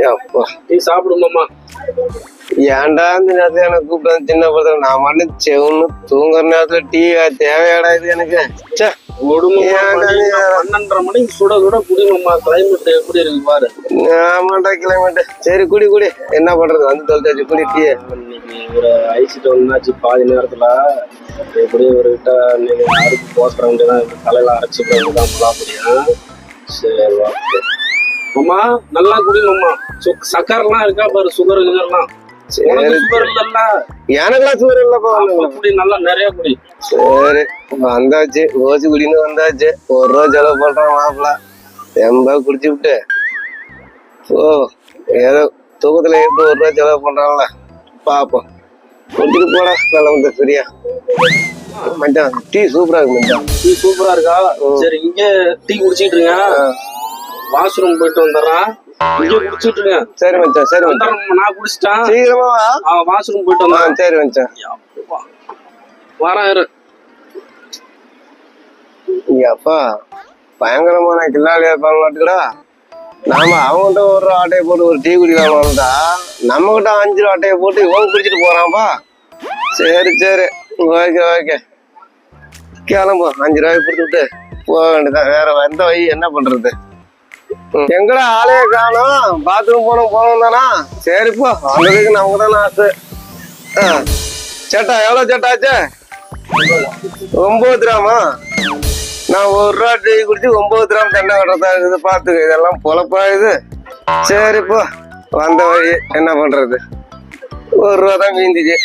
அப்பா நீ சாப்பிடுமாமா. ஏன்டா இந்த நேரத்துல எனக்கு கூப்பிட்டு சின்ன பசங்க நான் மண்ணு செவன்னு தூங்குற நேரத்துல டீ தேவையாடா இது எனக்கு. பன்னெண்டரை மணிக்கு சுட சுட குடிமாமா. கிளைமேட் எப்படி இருக்கு பாரு. ஆமாண்டா கிளைமேட். சரி குடி குடி, என்ன பண்றது வந்து தொலைச்சாச்சு, குடி டீ. இன்னைக்கு ஒரு ஐசிட்டு வந்தாச்சு பாதி நேரத்துல. எப்படியும் ஒரு கிட்ட இன்னைக்கு அறுப்பு போட்டுற வேண்டியதான். தலையில அரைச்சிட்டு தான் முடியும். சரி ஓகே மாமா, நல்லா குடிமாமா. சக்கரெல்லாம் இருக்கா பாரு, சுகர் இதெல்லாம். சுகர் இல்லல்ல? எனக்குலாம் சுகர் இல்லப்பா. குடி, நல்லா நிறைய குடி. சரி வந்தாச்சு, ஓசி குடின்னு வந்தாச்சு. ₹1 செலவு பண்றான் மாப்பிள்ள. எம்ப குடிச்சு விட்டு ஓ ஏதோ தூக்கத்துல இருந்து ₹1 செலவு பண்றாங்கள பாப்போம். குடிச்சிட்டு போடா நல்லா வந்து சரியா. மச்சான் டீ சூப்பரா இருக்கு மச்சான். டீ சூப்பரா இருக்கா? சரி இங்க டீ குடிச்சிட்டு இருங்க. வாஷ்ரூம் போயிட்டு வந்துடுறேன். இங்க குடிச்சிட்டு இருங்க. சரி மச்சான். சரி மச்சான், நான் குடிச்சிட்டேன். சீக்கிரமா வாஷ்ரூம் போயிட்டு வந்துடுறேன். சரி மச்சான் வரேன். அப்பா பயங்கரமான கில்லாடியா பண்ணலாட்டுக்கடா. நாம அவங்ககிட்ட ஒரு ஆட்டையை போட்டு ஒரு டீ குடிக்கலாம்டா, நம்ம கிட்ட 5 ஆட்டையை போட்டு இவங்க குடிச்சிட்டு போறான்ப்பா. சரி சரி ஓகே ஓகே கிளம்பு. ₹5 கொடுத்துட்டு போக வேண்டியதான். வேற எந்த வழி என்ன பண்றது? எங்கடா ஆளையே காணும். பாத்ரூம் போனோம் தானா? சரிப்பா வந்ததுக்கு நமக்கு தானே ஆசை. சேட்டா எவ்வளவு சேட்டா ஆச்சு? 9 கிராமா? நான் ₹1 டீ குடிச்சு 9 கிராம் தென்னை கட்டுறதா இருக்குது. பாத்துக்க, இதெல்லாம் பொழப்பா இது. சரிப்பா வந்த வழி என்ன பண்றது? ₹1 தான் மீந்துச்சு.